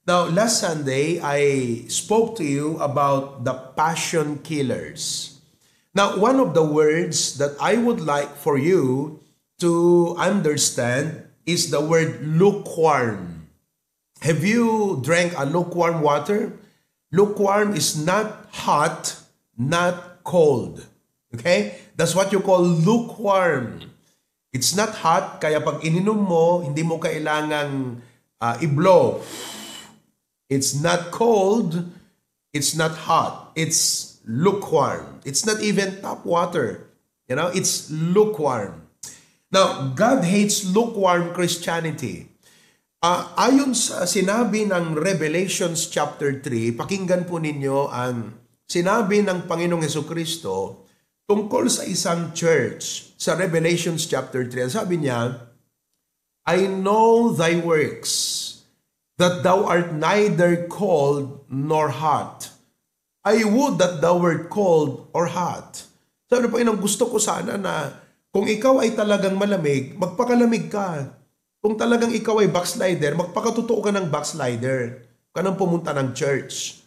Now, last Sunday, I spoke to you about the passion killers. Now, one of the words that I would like for you to understand is the word lukewarm. Have you drank a lukewarm water? Lukewarm is not hot, not cold. Okay? That's what you call lukewarm. It's not hot, kaya pag ininom mo, hindi mo kailangang i-blow. It's not cold, it's not hot, it's lukewarm. It's not even tap water. It's lukewarm. Now, God hates lukewarm Christianity. Ayon sa sinabi ng Revelations chapter 3, pakinggan po ninyo ang sinabi ng Panginoong Hesukristo tungkol sa isang church sa Revelations chapter 3. Sabi niya, I know thy works, that thou art neither cold nor hot. I would that thou wert cold or hot. Sabi ng Panginoon, gusto ko sana na kung ikaw ay talagang malamig, magpakalamig ka. Kung talagang ikaw ay backslider, magpakatotoo ka ng backslider. Ka nang pumunta ng church.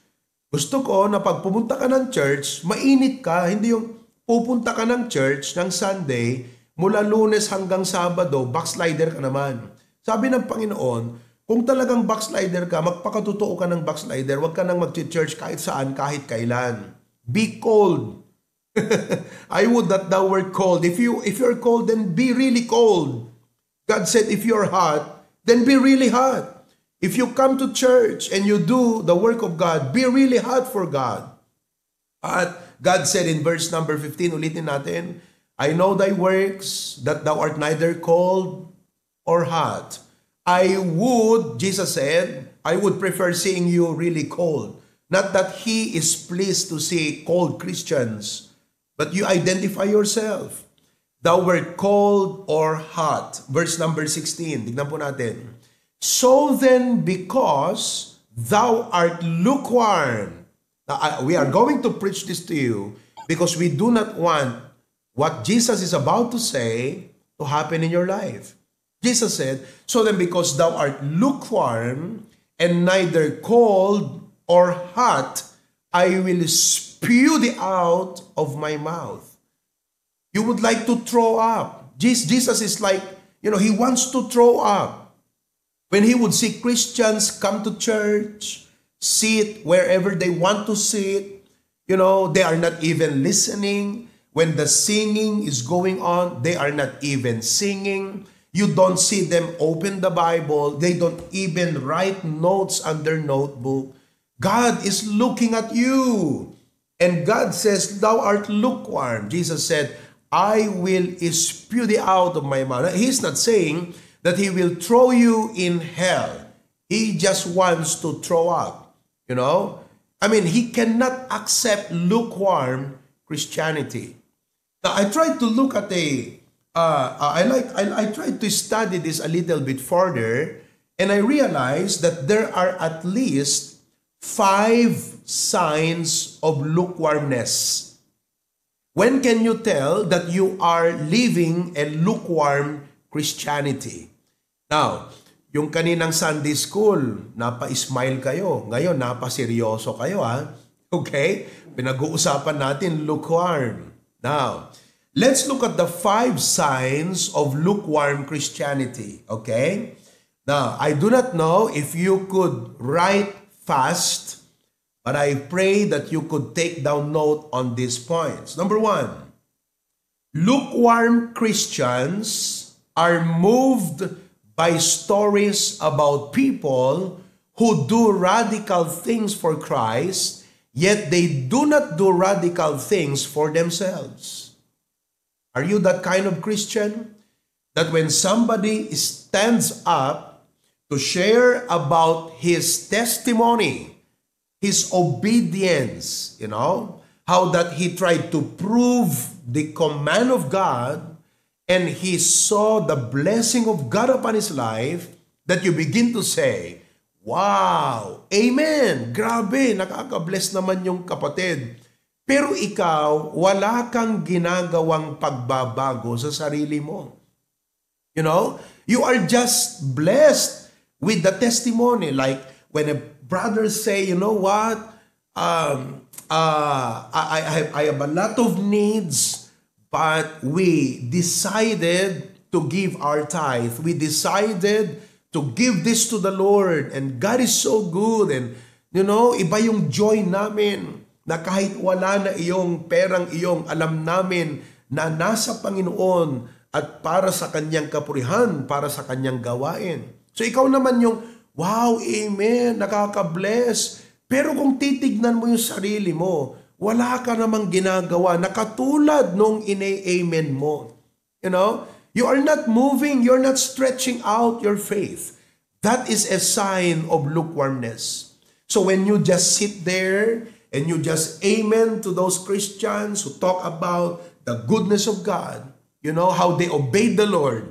Gusto ko na pag pumunta ka ng church, mainit ka. Hindi yung pupunta ka ng church ng Sunday, mula Lunes hanggang Sabado, backslider ka naman. Sabi ng Panginoon, kung talagang backslider ka, magpakatotoo ka ng backslider, huwag ka nang mag-church kahit saan, kahit kailan. Be cold. I would that thou wert cold. If you're cold, then be really cold. God said, if you're hot, then be really hot. If you come to church and you do the work of God, be really hot for God. At God said in verse number 15, ulitin natin, I know thy works, that thou art neither cold or hot. I would, Jesus said, I would prefer seeing you really cold. Not that He is pleased to see cold Christians, but you identify yourself. Thou wert cold or hot. Verse number 16, tignan po natin. So then, because thou art lukewarm. Now, we are going to preach this to you because we do not want what Jesus is about to say to happen in your life. Jesus said, so then because thou art lukewarm and neither cold or hot, I will spew thee out of my mouth. You would like to throw up. Jesus is like, He wants to throw up. When He would see Christians come to church, sit wherever they want to sit, they are not even listening. When the singing is going on, they are not even singing. You don't see them open the Bible. They don't even write notes on their notebook. God is looking at you. And God says, thou art lukewarm. Jesus said, I will spew thee out of my mouth. He's not saying that He will throw you in hell. He just wants to throw up. He cannot accept lukewarm Christianity. Now, I tried to look at I tried to study this a little bit further, and I realized that there are at least 5 signs of lukewarmness. When can you tell that you are living a lukewarm Christianity? Now, yung kaninang Sunday school, napa-smile kayo. Ngayon, napa-seryoso kayo, ha? Okay? Pinag-uusapan natin lukewarm. Now, let's look at the 5 signs of lukewarm Christianity, okay? Now, I do not know if you could write fast, but I pray that you could take down note on these points. Number 1, lukewarm Christians are moved by stories about people who do radical things for Christ, yet they do not do radical things for themselves. Are you that kind of Christian? That when somebody stands up to share about his testimony, his obedience, how that he tried to prove the command of God, and he saw the blessing of God upon his life, that you begin to say, wow, amen, grabe, nakaka-bless naman yung kapatid. Pero ikaw, wala kang ginagawang pagbabago sa sarili mo. You are just blessed with the testimony. Like when a brother say, you know what, I have a lot of needs, but we decided to give our tithe. We decided to give this to the Lord, and God is so good, and iba yung joy namin na kahit wala na iyong perang iyong, alam namin na nasa Panginoon at para sa kanyang kapurihan, para sa kanyang gawain. So ikaw naman yung, wow, amen, nakaka-bless. Pero kung titignan mo yung sarili mo, wala ka namang ginagawa na katulad nung ina-amen mo. You are not moving, you're not stretching out your faith. That is a sign of lukewarmness. So when you just sit there and you just amen to those Christians who talk about the goodness of God, how they obeyed the Lord,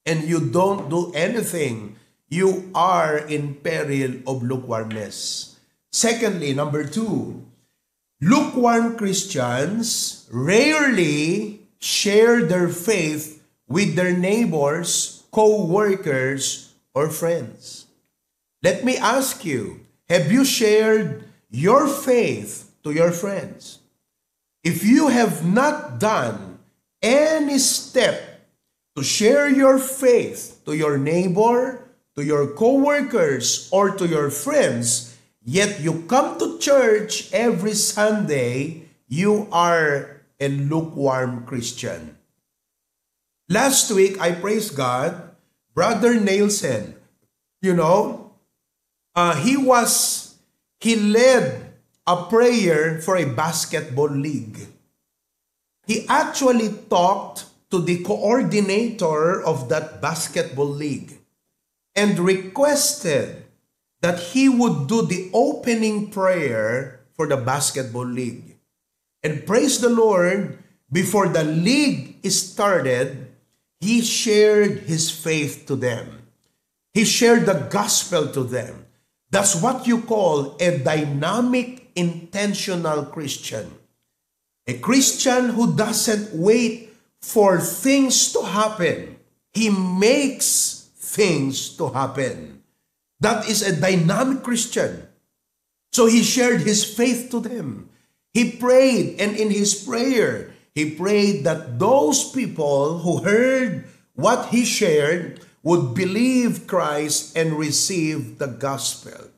and you don't do anything, you are in peril of lukewarmness. Secondly, number 2, lukewarm Christians rarely share their faith with their neighbors, co-workers, or friends. Let me ask you, have you shared your faith to your friends? If you have not done any step to share your faith to your neighbor, to your co-workers, or to your friends, yet you come to church every Sunday, you are a lukewarm Christian. Last week, I praise God, Brother Nielsen, he led a prayer for a basketball league. He actually talked to the coordinator of that basketball league and requested that he would do the opening prayer for the basketball league. And praise the Lord, before the league started, he shared his faith to them. He shared the gospel to them. That's what you call a dynamic, intentional Christian. A Christian who doesn't wait for things to happen. He makes things to happen. That is a dynamic Christian. So he shared his faith to them. He prayed, and in his prayer, he prayed that those people who heard what he shared would believe Christ and receive the gospel.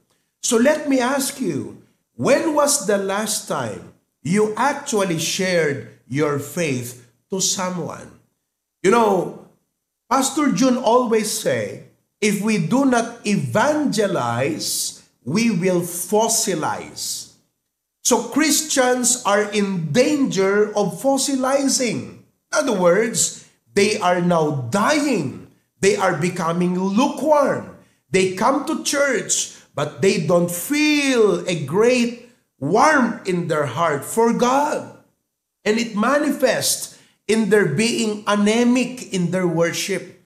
So let me ask you, when was the last time you actually shared your faith to someone? Pastor June always say, if we do not evangelize, we will fossilize. So Christians are in danger of fossilizing. In other words, they are now dying. They are becoming lukewarm. They come to church, but they don't feel a great warmth in their heart for God. And it manifests in their being anemic in their worship.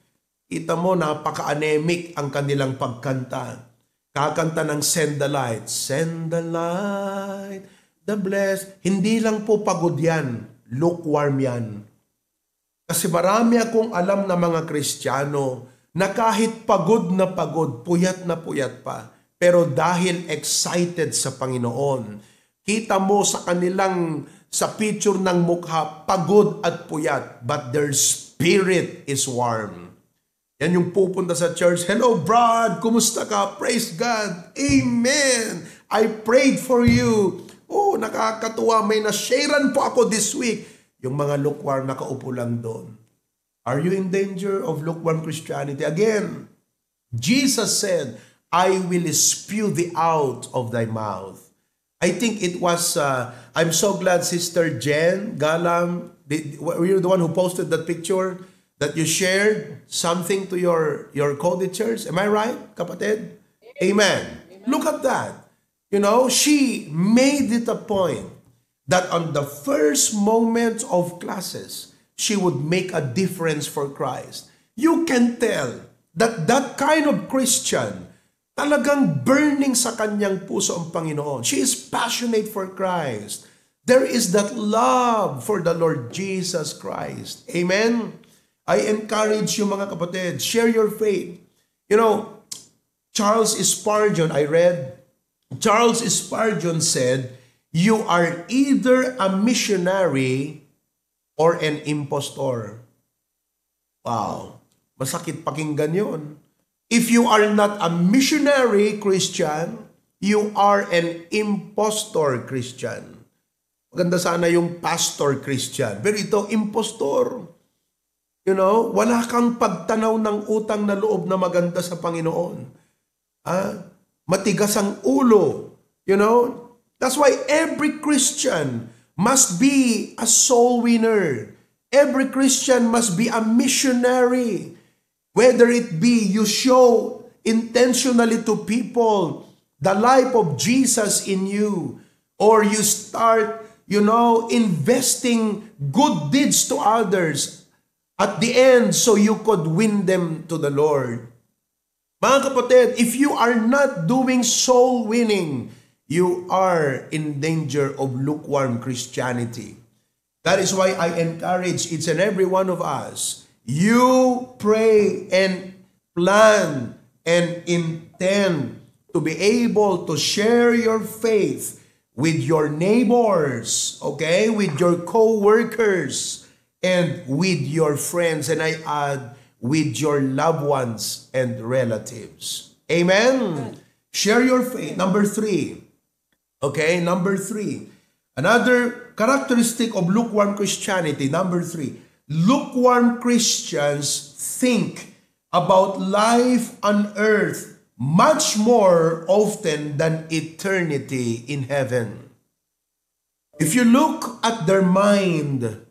Kita mo, napaka-anemic ang kanilang pagkanta. Kakanta ng Send the Light. Send the light, the blessed. Hindi lang po pagod yan. Lukewarm yan. Kasi marami akong alam na mga Kristiyano na kahit pagod na pagod, puyat na puyat pa. Pero dahil excited sa Panginoon, kita mo sa kanilang, sa picture ng mukha, pagod at puyat. But their spirit is warm. Yan yung pupunta sa church. Hello, Brad. Kumusta ka? Praise God. Amen. I prayed for you. Oh, nakakatuwa. May na-sharean po ako this week. Yung mga lukewarm nakaupo lang doon. Are you in danger of lukewarm Christianity? Again, Jesus said, I will spew thee out of thy mouth. I think it was, I'm so glad Sister Jen Galam, were you the one who posted that picture? That you shared something to your co-teachers. Am I right, kapatid? Amen. Look at that. She made it a point that on the first moment of classes, she would make a difference for Christ. You can tell that that kind of Christian, talagang burning sa kanyang puso ang Panginoon. She is passionate for Christ. There is that love for the Lord Jesus Christ. Amen? I encourage you mga kapatid, share your faith. Charles Spurgeon, I read, Charles Spurgeon said, you are either a missionary or an impostor. Wow, masakit pakinggan yun. If you are not a missionary Christian, you are an impostor Christian. Maganda sana yung pastor Christian. Pero ito, impostor. You know, wala kang pagtanaw ng utang na loob na maganda sa Panginoon. Matigas ang ulo. You know, that's why every Christian must be a soul winner. Every Christian must be a missionary. Whether it be you show intentionally to people the life of Jesus in you, or you start, you know, investing good deeds to others at the end so you could win them to the Lord. Mga kapatid, if you are not doing soul winning, you are in danger of lukewarm Christianity. That is why I encourage each and every one of us, you pray and plan and intend to be able to share your faith with your neighbors, okay, with your co-workers, and with your friends, and I add, with your loved ones and relatives. Amen? Share your faith. Number 3. Okay, number 3. Another characteristic of lukewarm Christianity, number 3. Lukewarm Christians think about life on earth much more often than eternity in heaven. If you look at their mind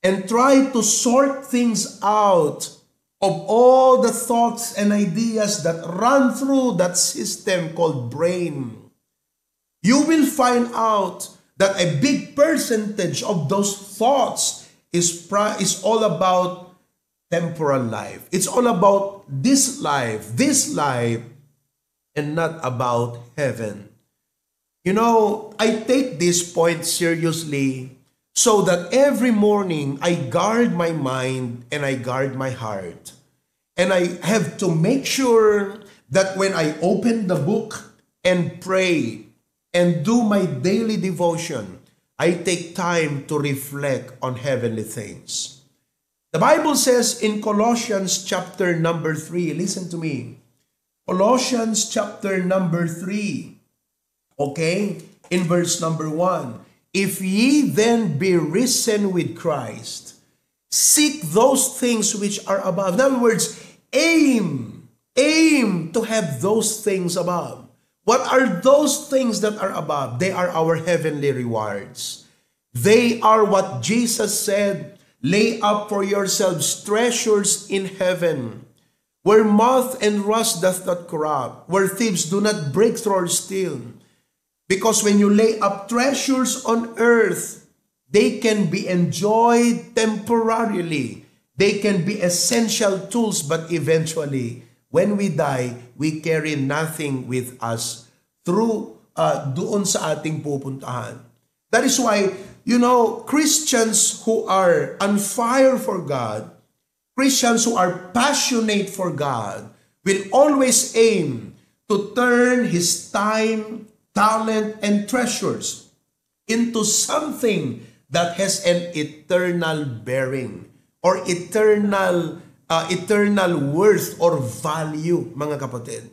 and try to sort things out of all the thoughts and ideas that run through that system called brain, you will find out that a big percentage of those thoughts is all about temporal life. It's all about this life, and not about heaven. You know, I take this point seriously so that every morning I guard my mind and I guard my heart. And I have to make sure that when I open the book and pray and do my daily devotion, I take time to reflect on heavenly things. The Bible says in Colossians chapter number 3, listen to me. Colossians chapter number 3, okay, in verse number 1. If ye then be risen with Christ, seek those things which are above. In other words, aim to have those things above. What are those things that are above? They are our heavenly rewards. They are what Jesus said, lay up for yourselves treasures in heaven, where moth and rust doth not corrupt, where thieves do not break through or steal. Because when you lay up treasures on earth, they can be enjoyed temporarily. They can be essential tools, but eventually, when we die, we carry nothing with us through doon sa ating pupuntahan. That is why, you know, Christians who are on fire for God, Christians who are passionate for God, will always aim to turn his time, talent, and treasures into something that has an eternal bearing or eternal worth or value, mga kapatid.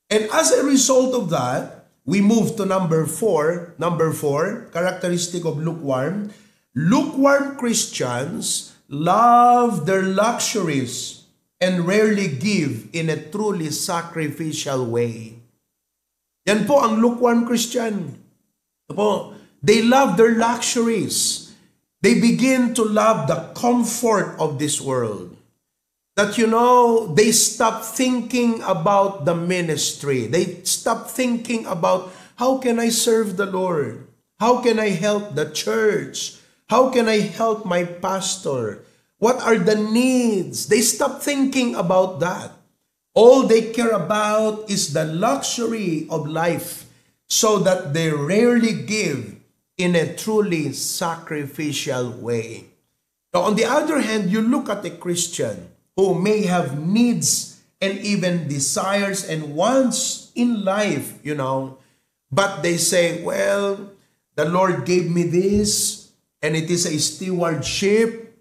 And as a result of that, we move to number 4. Number 4, characteristic of lukewarm. Lukewarm Christians love their luxuries and rarely give in a truly sacrificial way. Yan po ang lukewarm Christian. They love their luxuries. They begin to love the comfort of this world. That, you know, they stop thinking about the ministry. They stop thinking about, how can I serve the Lord? How can I help the church? How can I help my pastor? What are the needs? They stop thinking about that. All they care about is the luxury of life, so that they rarely give in a truly sacrificial way. Now, on the other hand, you look at a Christian who may have needs and even desires and wants in life, But they say, well, the Lord gave me this, and it is a stewardship,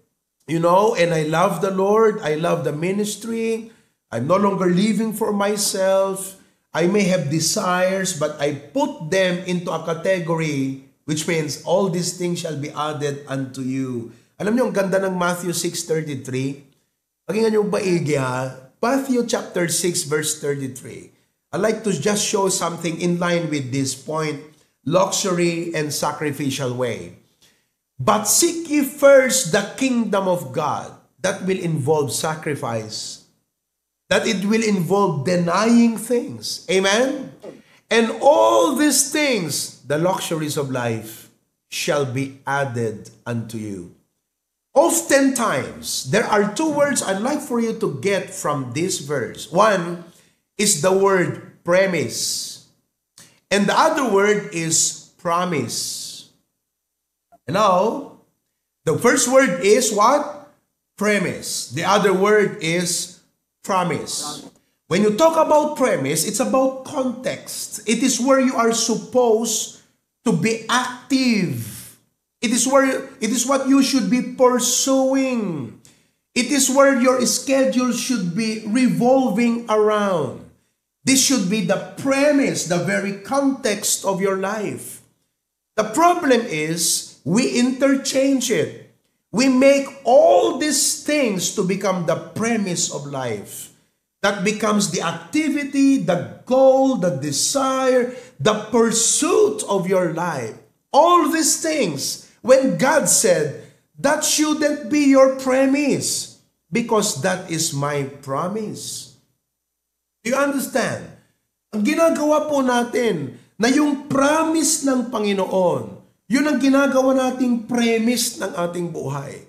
and I love the Lord, I love the ministry, I'm no longer living for myself, I may have desires, but I put them into a category, which means all these things shall be added unto you. Alam niyo, ang ganda ng Matthew 6:33. Pakinggan niyo maigi ha. Matthew chapter 6 verse 33. I'd like to just show something in line with this point, luxury and sacrificial way. But seek ye first the kingdom of God. That will involve sacrifice. That it will involve denying things. Amen? And all these things, the luxuries of life, shall be added unto you. Oftentimes, there are two words I'd like for you to get from this verse. One is the word premise. And the other word is promise. Now, the first word is what? Premise. The other word is promise. When you talk about premise, it's about context. It is where you are supposed to be active. It is what you should be pursuing. It is where your schedule should be revolving around. This should be the premise, the very context of your life. The problem is we interchange it. We make all these things to become the premise of life. That becomes the activity, the goal, the desire, the pursuit of your life. All these things, when God said, that shouldn't be your premise because that is my promise. Do you understand? Ang ginagawa po natin na yung promise ng Panginoon, yun ang ginagawa nating premise ng ating buhay.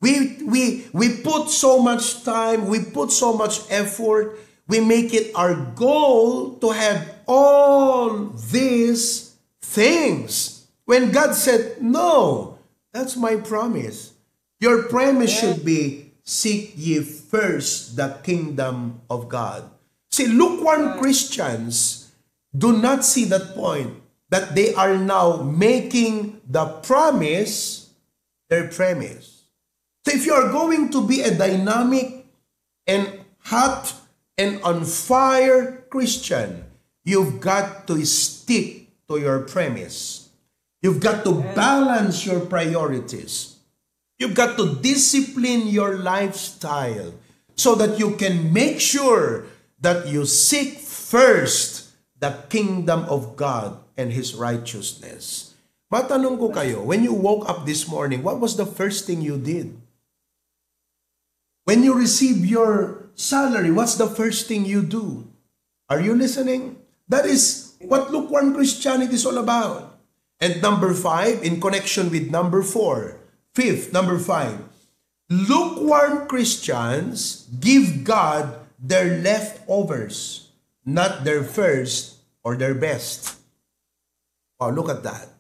We put so much time, we put so much effort, we make it our goal to have all these things. When God said, no, that's my promise. Your premise should be, seek ye first the kingdom of God. See, lukewarm Christians do not see that point, that they are now making the promise their premise. So if you are going to be a dynamic and hot and on fire Christian, you've got to stick to your premise. You've got to balance your priorities. You've got to discipline your lifestyle so that you can make sure that you seek first the kingdom of God and His righteousness. Matanong ko kayo, when you woke up this morning, what was the first thing you did? When you receive your salary, what's the first thing you do? Are you listening? That is what lukewarm Christianity is all about. And number 5, in connection with number 4, number 5, lukewarm Christians give God their leftovers, not their first or their best. Oh, look at that.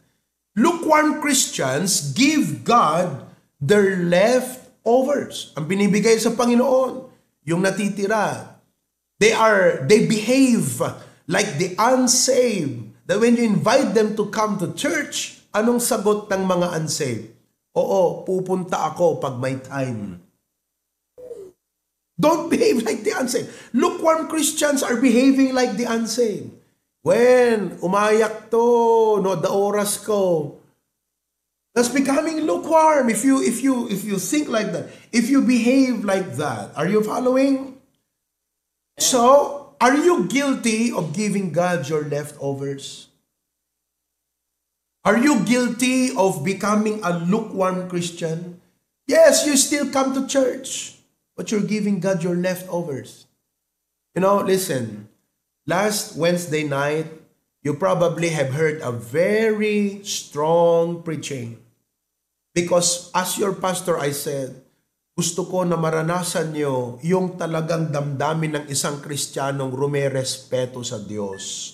Lukewarm Christians give God their leftovers. Ang binibigay sa Panginoon, yung natitira. They behave like the unsaved. That when you invite them to come to church, anong sagot ng mga unsaved? Oo, pupunta ako pag may time. Don't behave like the unsaved. Lukewarm Christians are behaving like the unsaved. When umayak to, no, the oras ko. That's becoming lukewarm if you think like that. If you behave like that, are you following? So, are you guilty of giving God your leftovers? Are you guilty of becoming a lukewarm Christian? Yes, you still come to church, but you're giving God your leftovers. Listen, last Wednesday night, you probably have heard a very strong preaching. Because as your pastor, I said, gusto ko na maranasan nyo yung talagang damdamin ng isang Kristiyanong rumerespeto sa Diyos.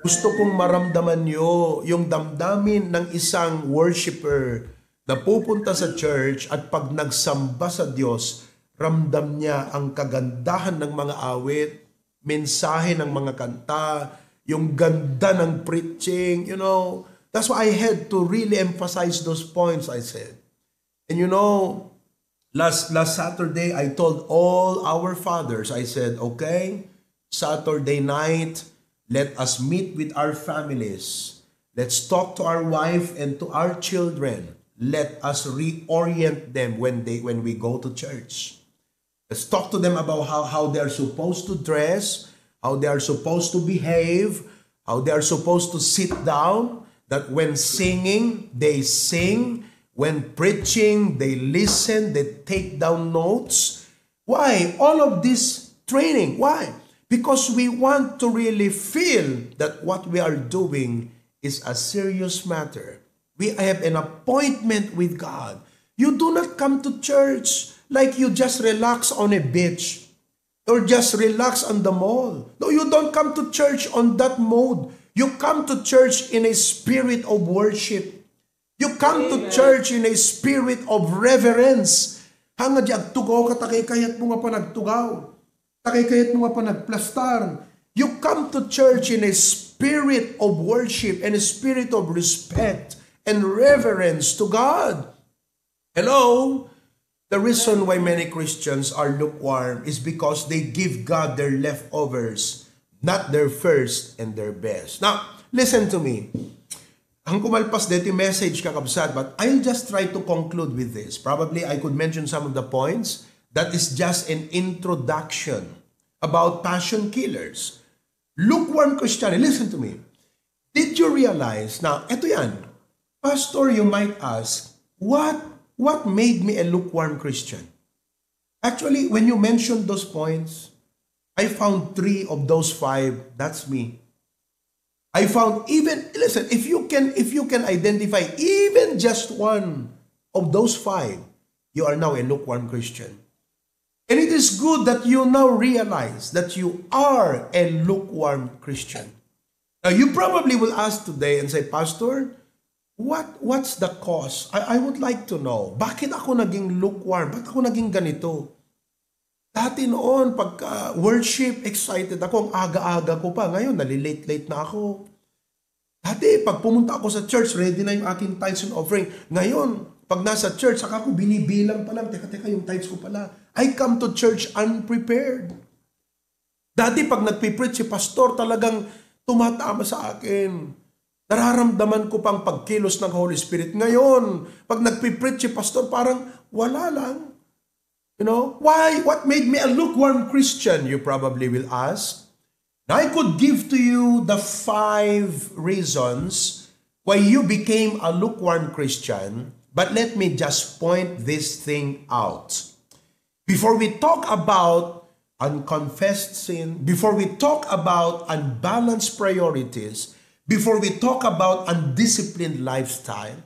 Gusto kong maramdaman nyo yung damdamin ng isang worshiper na pupunta sa church at pag nagsamba sa Diyos ramdam niya ang kagandahan ng mga awit, mensahe ng mga kanta, yung ganda ng preaching, That's why I had to really emphasize those points I said. And last Saturday, I told all our fathers, I said, okay, Saturday night, let us meet with our families. Let's talk to our wife and to our children. Let us reorient them when we go to church. Let's talk to them about how they are supposed to dress, how they are supposed to behave, how they are supposed to sit down, that when singing, they sing, when preaching, they listen, they take down notes. Why? All of this training. Why? Because we want to really feel that what we are doing is a serious matter. We have an appointment with God. You do not come to church like you just relax on a beach or just relax on the mall. No, you don't come to church on that mode. You come to church in a spirit of worship. You come to church in a spirit of reverence. Hanga di agtugaw ka, takay-kayat mo nga pa nagtugaw. Takay-kayat mo nga pa nagplastar. You come to church in a spirit of worship and a spirit of respect and reverence to God. Hello? The reason why many Christians are lukewarm is because they give God their leftovers, not their first and their best. Now, listen to me. Ang kumalpas dito yung message kakabsat, but I'll just try to conclude with this. Probably I could mention some of the points. That is just an introduction about passion killers. Lukewarm Christianity. Listen to me. Did you realize, now, eto yan. Pastor, you might ask, what made me a lukewarm Christian? Actually, when you mentioned those points, I found 3 of those 5. That's me. I found listen, if you can identify even just one of those 5, you are now a lukewarm Christian. And it is good that you now realize that you are a lukewarm Christian. Now, you probably will ask today and say, Pastor, what's the cause? I would like to know. Bakit ako naging lukewarm? Bakit ako naging ganito? Dati noon, pagka worship, excited ako. Ang aga-aga ko pa. Ngayon, nalilate-late na ako. Dati, pag pumunta ako sa church, ready na yung aking tithes and offering. Ngayon, pag nasa church, saka ko binibilang pa lang. Teka, yung tithes ko pala. I come to church unprepared. Dati, pag nagpipreach si pastor, talagang tumatama sa akin. Nararamdaman ko pang pagkilos ng Holy Spirit. Ngayon, pag nagpipreach si pastor, parang wala lang. Why? What made me a lukewarm Christian, you probably will ask. Now, I could give to you the 5 reasons why you became a lukewarm Christian, but let me just point this thing out. Before we talk about unconfessed sin, before we talk about unbalanced priorities, before we talk about undisciplined lifestyle,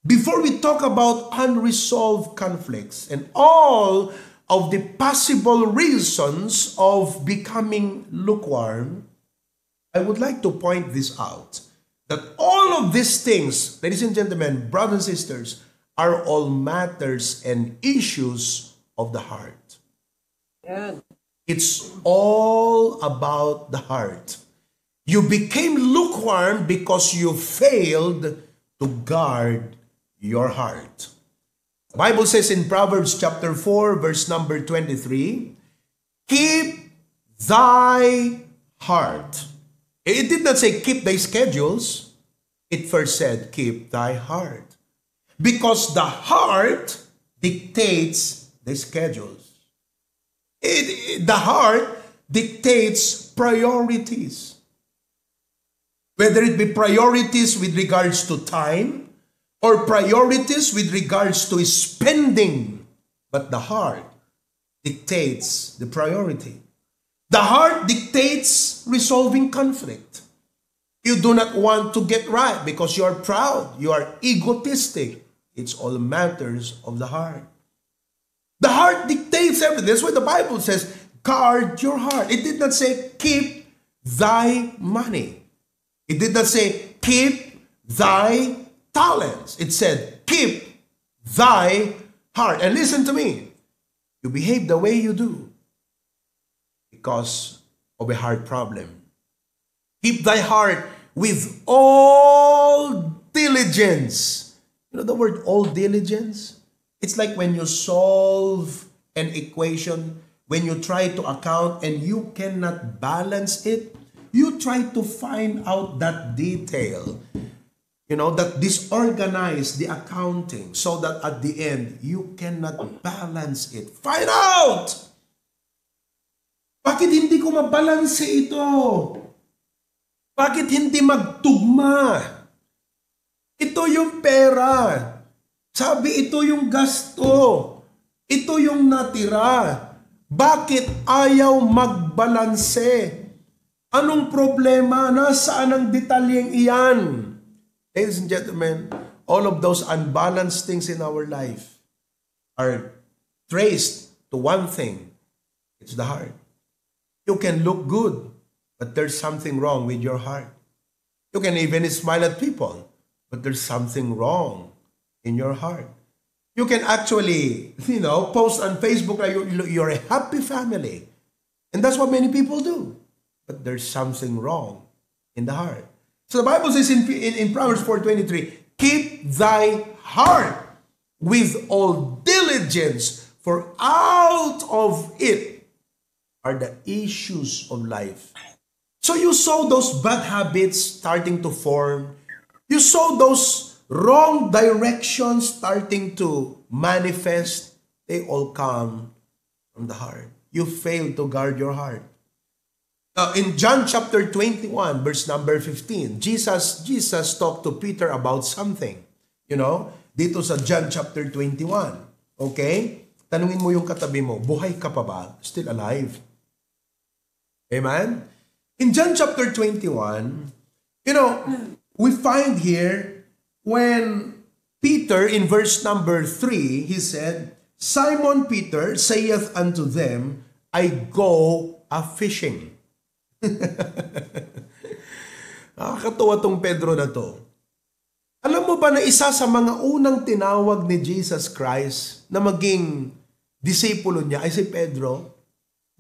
before we talk about unresolved conflicts and all of the possible reasons of becoming lukewarm, I would like to point this out. That all of these things, ladies and gentlemen, brothers and sisters, are all matters and issues of the heart. Yeah. It's all about the heart. You became lukewarm because you failed to guard your heart. The Bible says in Proverbs chapter 4, verse number 23, keep thy heart. It did not say keep thy schedules. It first said keep thy heart. Because the heart dictates the schedules. The heart dictates priorities. Whether it be priorities with regards to time or priorities with regards to spending. But the heart dictates the priority. The heart dictates resolving conflict. You do not want to get right because you are proud. You are egotistic. It's all matters of the heart. The heart dictates everything. That's why the Bible says, guard your heart. It did not say, keep thy money. It did not say, keep thy talents. It said, keep thy heart. And listen to me. You behave the way you do because of a heart problem. Keep thy heart with all diligence. You know the word all diligence? It's like when you solve an equation, when you try to account and you cannot balance it, you try to find out that detail, that disorganize the accounting so that at the end, you cannot balance it. Find out! Bakit hindi ko mabalanse ito? Bakit hindi magtugma? Ito yung pera. Sabi, ito yung gasto. Ito yung natira. Bakit ayaw magbalanse? Anong problema? Nasaan ang detalyeng iyan? Ladies and gentlemen, all of those unbalanced things in our life are traced to one thing. It's the heart. You can look good, but there's something wrong with your heart. You can even smile at people, but there's something wrong in your heart. You can actually, post on Facebook that you're a happy family. And that's what many people do. But there's something wrong in the heart. So the Bible says in Proverbs 4:23, keep thy heart with all diligence, for out of it are the issues of life. So you saw those bad habits starting to form. You saw those wrong directions starting to manifest. They all come from the heart. You failed to guard your heart. In John chapter 21, verse number 15, Jesus talked to Peter about something. Dito sa John chapter 21. Okay? Tanungin mo yung katabi mo, buhay ka pa ba? Still alive. Amen? In John chapter 21, we find here when Peter, in verse number 3, he said, Simon Peter saith unto them, I go a-fishing. Nakakatuwa tong Pedro na to. Alam mo ba na isa sa mga unang tinawag ni Jesus Christ na maging disipulo niya ay si Pedro?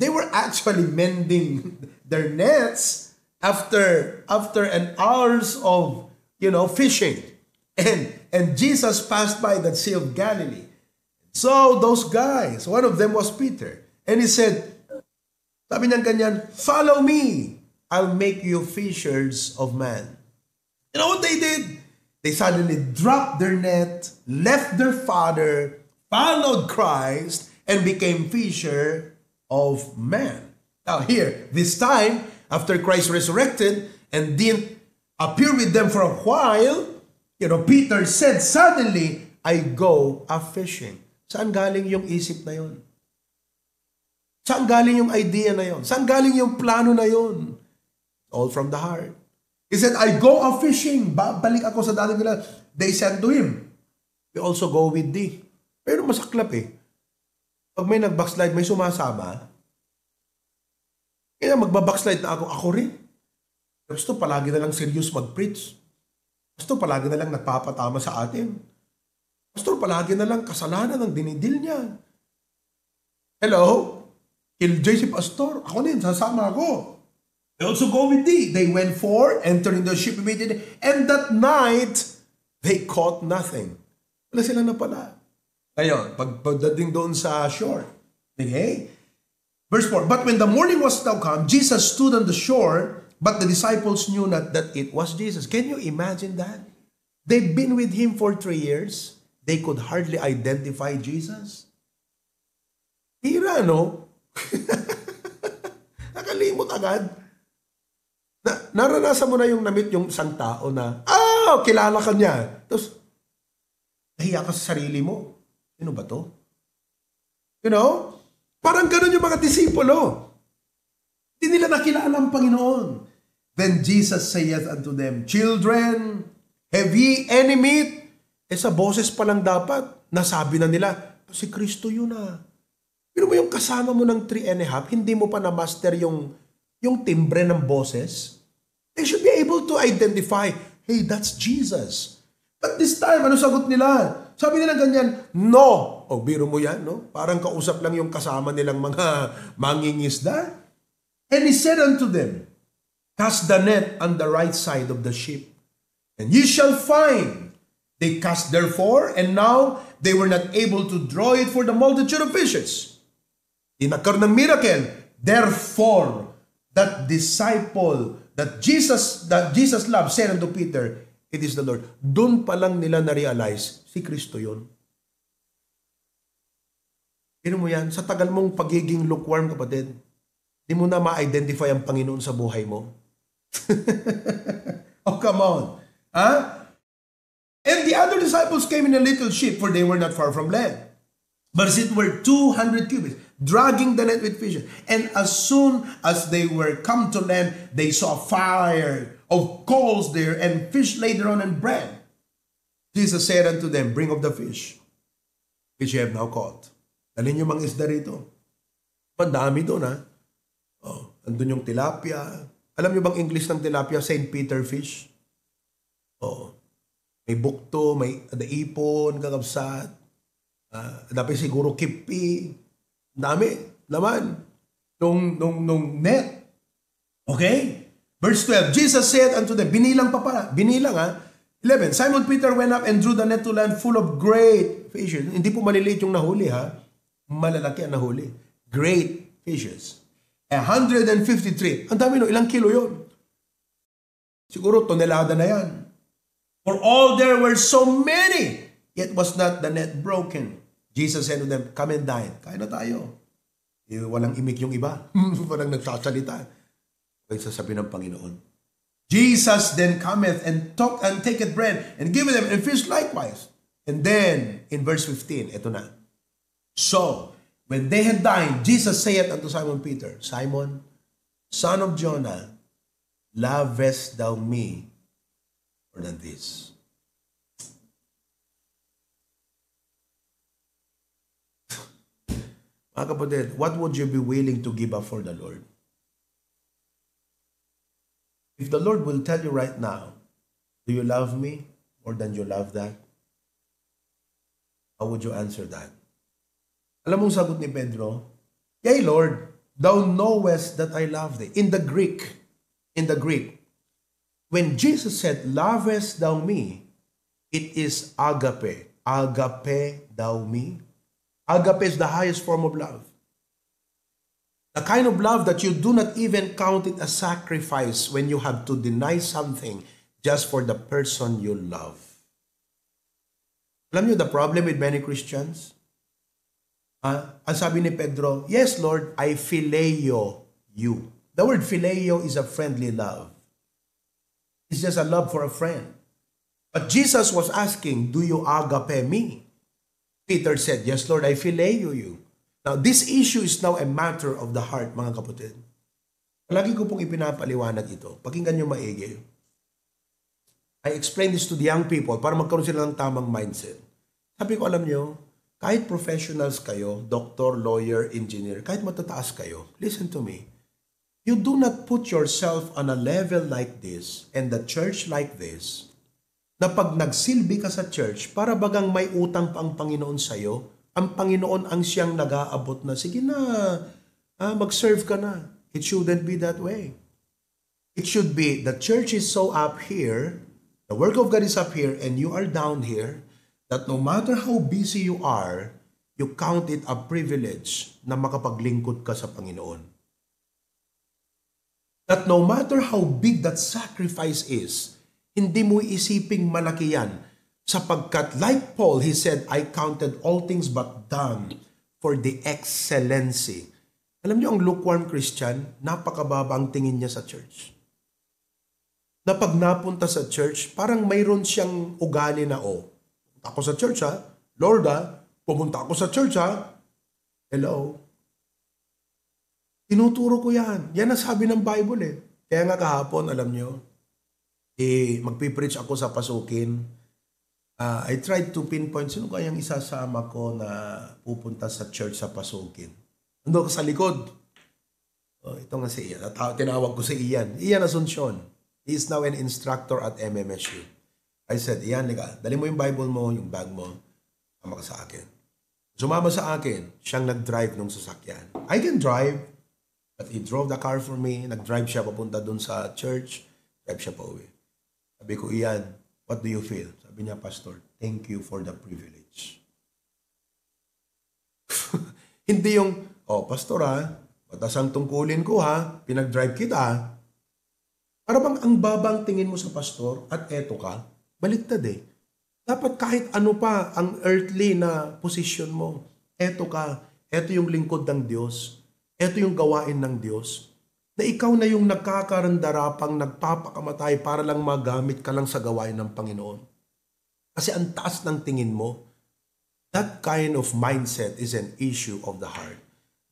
They were actually mending their nets after an hours of fishing. And Jesus passed by that Sea of Galilee. So those guys, one of them was Peter. And he said, sabi niya ganyan, follow me. I'll make you fishers of men. You know what they did? They suddenly dropped their net, left their father, followed Christ, and became fisher of men. Now here, this time, after Christ resurrected and didn't appear with them for a while, Peter said, suddenly, I go a-fishing. Saan galing yung isip na yun? Saan galing yung idea na yon? Saan galing yung plano na yon? All from the heart. He said, I go a-fishing. Balik ako sa dating nila. They said to him, we also go with thee. Pero masaklap eh. Pag may nag-backslide, may sumasama. Kaya magbabackslide na ako rin. Gusto palagi na lang serious mag-preach. Gusto palagi na lang nagpapatama sa atin. Gusto palagi na lang kasalanan ang dinidil niya. Hello? Kiljay si pastor. Ako din, sasama ako. They also go with thee. They went forth, entering the ship immediately, and that night, they caught nothing. Wala sila na pala. Ngayon, pagdating doon sa shore, okay? Verse 4, but when the morning was now come, Jesus stood on the shore, but the disciples knew not that it was Jesus. Can you imagine that? They've been with him for 3 years. They could hardly identify Jesus. Hira, no? Nakalimot agad. Naranasan mo na yung namit yung isang tao na, kilala ka niya. Tapos, nahiya ka sa sarili mo. Sino ba to? Parang ganun yung mga disipulo. Hindi nila nakilala ang Panginoon. Then Jesus saith unto them, Children, have ye any meat? Sa boses pa lang dapat, nasabi na nila, si Kristo yun Pero mo yung kasama mo ng 3.5, hindi mo pa na-master yung timbre ng boses. They should be able to identify, hey, that's Jesus. But this time, ano sagot nila? Sabi nila ganyan, no, O biro mo yan, no? Parang kausap lang yung kasama nilang mga mangingisda. And he said unto them, cast the net on the right side of the ship, and ye shall find. They cast therefore, and now they were not able to draw it for the multitude of fishes. Di nagkaroon ng miracle. Therefore, that disciple that Jesus loved said unto Peter, it is the Lord. Doon pa lang nila na-realize, si Kristo yun. Pero mo yan, sa tagal mong pagiging lukewarm, kapatid, di mo na ma-identify ang Panginoon sa buhay mo. Oh, come on. Huh? And the other disciples came in a little ship, for they were not far from land, but as it were 200 cubits, dragging the net with fishes. And as soon as they were come to land, they saw a fire of coals there, and fish laid thereon and bread. Jesus said unto them, bring of the fish, which ye have now caught. Dalhin nyo mga isda rito. Madami doon, ha? Oh, andun yung tilapia. Alam nyo bang English ng tilapia? St. Peter fish. Oh, may bukto, may ipon, kakabsat. Dapat siguro kipi. Dami, laman. Nung net. Okay? Verse 12, Jesus said unto them, binilang pa pala. Binilang, ha? 11, Simon Peter went up and drew the net to land full of great fishes. Hindi po maliliit yung nahuli, ha? Malalaki ang nahuli. Great fishes. 153. Ang dami no, ilang kilo yun? Siguro tonelada na yan. For all there were so many, yet was not the net broken. Jesus said to them, come and dine. Kain na tayo. Walang imik yung iba. Walang nagsasalita. Kaya sasabihin ng Panginoon. Jesus then cometh and taketh bread and giveth them and fish likewise. And then, in verse 15, ito na. So, when they had dined, Jesus saith unto Simon Peter, Simon, son of Jonah, lovest thou me more than this? Mga kapatid, what would you be willing to give up for the Lord? If the Lord will tell you right now, do you love me more than you love that? How would you answer that? Alam mong sagot ni Pedro, yea, Lord, thou knowest that I love thee. In the Greek, when Jesus said, lovest thou me, it is agape. Agape thou me. Agape is the highest form of love. The kind of love that you do not even count it a sacrifice when you have to deny something just for the person you love. Alam niyo the problem with many Christians? Ang sabi ni Pedro, yes, Lord, I phileo you. The word phileo is a friendly love. It's just a love for a friend. But Jesus was asking, do you agape me? Peter said, yes, Lord, I phileo you. Now, this issue is now a matter of the heart, mga kapatid. Palagi ko pong ipinapaliwanag ito. Pakinggan nyo maigi. I explain this to the young people para magkaroon sila ng tamang mindset. Sabi ko, alam nyo, kahit professionals kayo, doctor, lawyer, engineer, kahit matataas kayo, listen to me. You do not put yourself on a level like this and the church like this, na pag nagsilbi ka sa church, para bagang may utang pa ang Panginoon sa'yo, ang Panginoon ang siyang nag-aabot na, sige na, mag-serve ka na. It shouldn't be that way. It should be, the church is so up here, the work of God is up here, and you are down here, that no matter how busy you are, you count it a privilege na makapaglingkod ka sa Panginoon. That no matter how big that sacrifice is, hindi mo isiping malaki yan. Sapagkat like Paul, he said, I counted all things but dung for the excellency. Alam niyo, ang lukewarm Christian, napakababa ang tingin niya sa church. Na pag napunta sa church, parang mayroon siyang ugali na, ako sa church ha, Lord pumunta ako sa church ha, hello. Tinuturo ko yan. Yan ang sabi ng Bible Kaya nga kahapon, alam niyo, magpipreach ako sa pasukin. I tried to pinpoint, sino kayang isasama ko na pupunta sa church sa pasukin? Ando ko sa likod. Ito nga si Ian. Tinawag ko si Ian. Ian Asuncion. He is now an instructor at MMSU. I said, Ian, dali mo yung Bible mo, yung bag mo, sama ka sa akin. Sumama sa akin, siyang nag-drive ng sasakyan. I can drive, but he drove the car for me. Nag-drive siya papunta dun sa church. Drive siya pa uwi. Sabi ko, Ian, what do you feel? Sabi niya, Pastor, thank you for the privilege. Hindi yung, Pastor batas ang tungkulin ko pinag-drive kita. Para bang ang babang tingin mo sa pastor at eto ka, baliktad Dapat kahit ano pa ang earthly na position mo, eto ka, eto yung lingkod ng Diyos, eto yung gawain ng Diyos, na ikaw na yung nagkakarandarapang nagpapakamatay para lang magamit ka lang sa gawain ng Panginoon. Kasi ang taas ng tingin mo, that kind of mindset is an issue of the heart.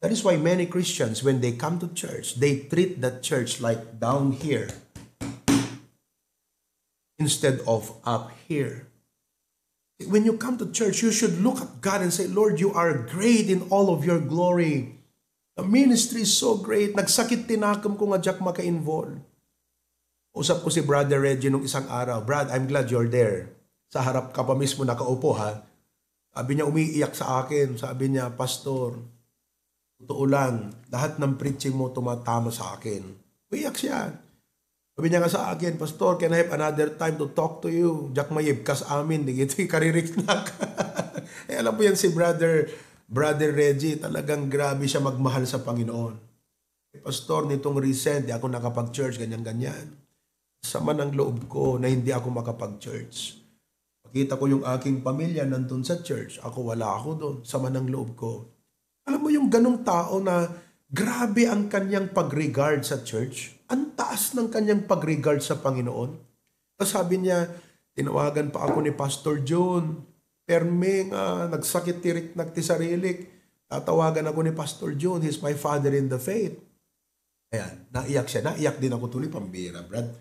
That is why many Christians, when they come to church, they treat that church like down here instead of up here. When you come to church, you should look at God and say, Lord, you are great in all of your glory. The ministry is so great. Nagsakit tinakam ko nga Jack maka-involve. Usap ko si Brother Reggie nung isang araw. Brad, I'm glad you're there. Sa harap ka pa mismo nakaupo Sabi niya, umiiyak sa akin. Sabi niya, Pastor, totoo lang, lahat ng preaching mo tumatama sa akin. Umiiyak siya. Sabi niya nga sa akin, Pastor, can I have another time to talk to you? Jack mayib kas amin, di ito karirik na ka. Alam po yan si Brother Reggie, talagang grabe siya magmahal sa Panginoon. Pastor, nitong recent, di ako nakapag-church, ganyan-ganyan. Sama ng loob ko na hindi ako makapag-church. Makita ko yung aking pamilya nandun sa church. Ako wala ako doon. Sama ng loob ko. Alam mo yung ganong tao na grabe ang kanyang pag-regard sa church. Ang taas ng kanyang pag-regard sa Panginoon. Tapos sabi niya, tinawagan pa ako ni Pastor John. Perme nga, nagsakit tirik nagtisarilik. Tatawagan ako ni Pastor John. He's my father in the faith. Ayan, naiyak siya. Naiyak din ako tuloy, pambira, Brad.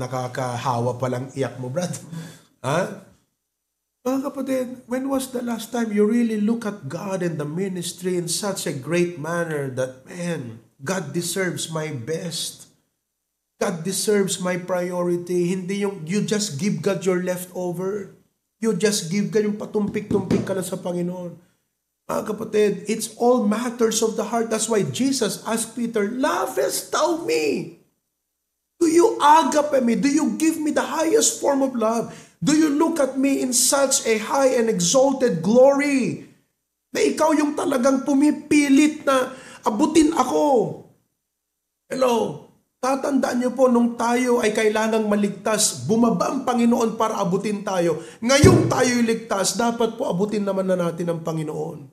Nakakahawa palang iyak mo, Brad. Mga kapatid, when was the last time you really look at God and the ministry in such a great manner that, man, God deserves my best. God deserves my priority. Hindi yung you just give God your leftover. You just give God yung patumpik-tumpik ka na sa Panginoon. Mga kapatid, it's all matters of the heart. That's why Jesus asked Peter, lovest thou me? Do you agape me? Do you give me the highest form of love? Do you look at me in such a high and exalted glory? Na ikaw yung talagang pumipilit na abutin ako. Hello? Tatandaan niyo po, nung tayo ay kailangang maligtas, bumaba ang Panginoon para abutin tayo. Ngayong tayo'y ligtas, dapat po abutin naman na natin ang Panginoon.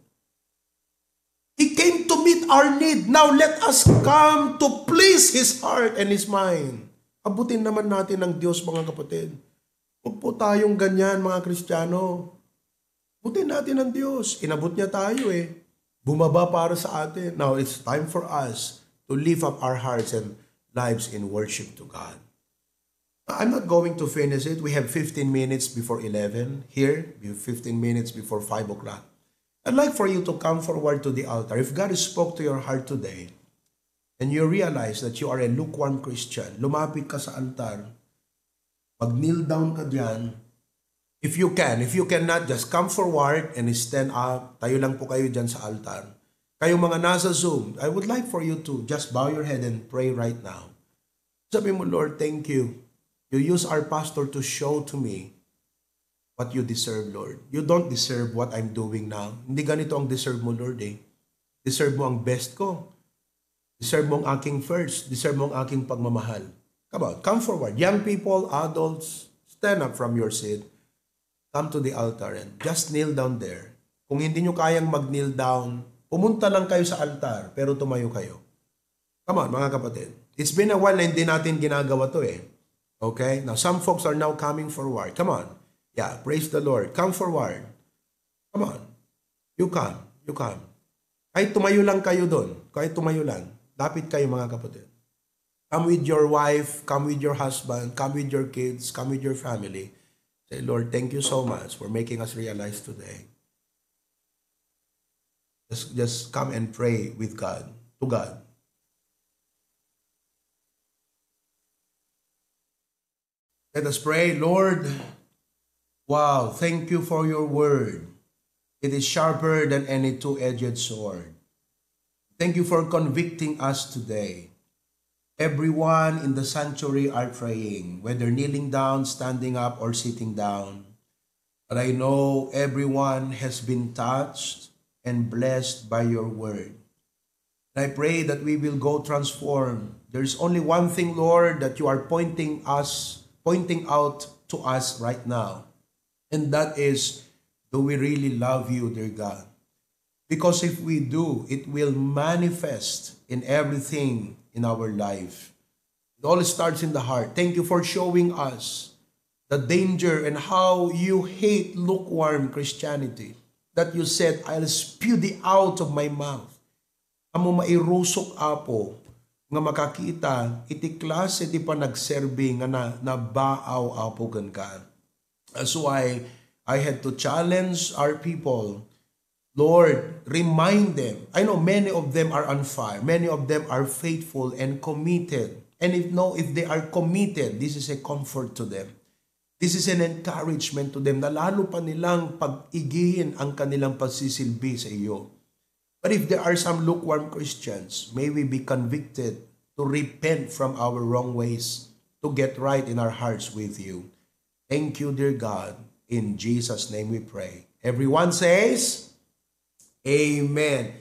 He came to meet our need. Now let us come to please His heart and His mind. Abutin naman natin ang Diyos, mga kapatid. Huwag po tayong ganyan, mga Kristiyano. Abutin natin ang Diyos. Inabot niya tayo Bumaba para sa atin. Now it's time for us to lift up our hearts and lives in worship to God. I'm not going to finish it. We have 15 minutes before 11 here. We have 15 minutes before 5 o'clock. I'd like for you to come forward to the altar. If God spoke to your heart today, and you realize that you are a lukewarm Christian, lumapit ka sa altar, mag-kneel down ka dyan. If you can. If you cannot, just come forward and stand up. Tayo lang po kayo dyan sa altar. Kayong mga nasa Zoom, I would like for you to just bow your head and pray right now. Sabi mo, Lord, thank you. You use our pastor to show to me what you deserve, Lord. You don't deserve what I'm doing now. Hindi ganito ang deserve mo, Lord Deserve mo ang best ko. Deserve mo ang aking first. Deserve mo ang aking pagmamahal. Come on, come forward. Young people, adults, stand up from your seat. Come to the altar and just kneel down there. Kung hindi nyo kayang mag-kneel down, pumunta lang kayo sa altar, pero tumayo kayo. Come on, mga kapatid. It's been a while na hindi natin ginagawa to Okay? Now, some folks are now coming forward. Come on. Yeah, praise the Lord. Come forward. Come on. You come. You come. Kahit tumayo lang kayo doon. Kahit tumayo lang. Lapit kayo, mga kapatid. Come with your wife. Come with your husband. Come with your kids. Come with your family. Say, Lord, thank you so much for making us realize today. Just come and pray with God, to God. Let us pray, Lord, Wow, thank you for your word. It is sharper than any two-edged sword. Thank you for convicting us today. Everyone in the sanctuary are praying, whether kneeling down, standing up, or sitting down. But I know everyone has been touched and blessed by your word. And I pray that we will go transformed. There's only one thing, Lord, that you are pointing out to us right now. And that is, do we really love you, dear God? Because if we do, it will manifest in everything in our life. It all starts in the heart. Thank you for showing us the danger and how you hate lukewarm Christianity. That you said, I'll spew thee out of my mouth. Amo mairusok apo, nga makakita, iti klase iti panagserbi nga na baaw apo gan ka. That's why I had to challenge our people. Lord, remind them. I know many of them are on fire. Many of them are faithful and committed. And if they are committed, this is a comfort to them. This is an encouragement to them na lalo pa nilang pag-igihin ang kanilang pagsisilbi sa iyo. But if there are some lukewarm Christians, may we be convicted to repent from our wrong ways, to get right in our hearts with you. Thank you, dear God. In Jesus' name we pray. Everyone says, Amen.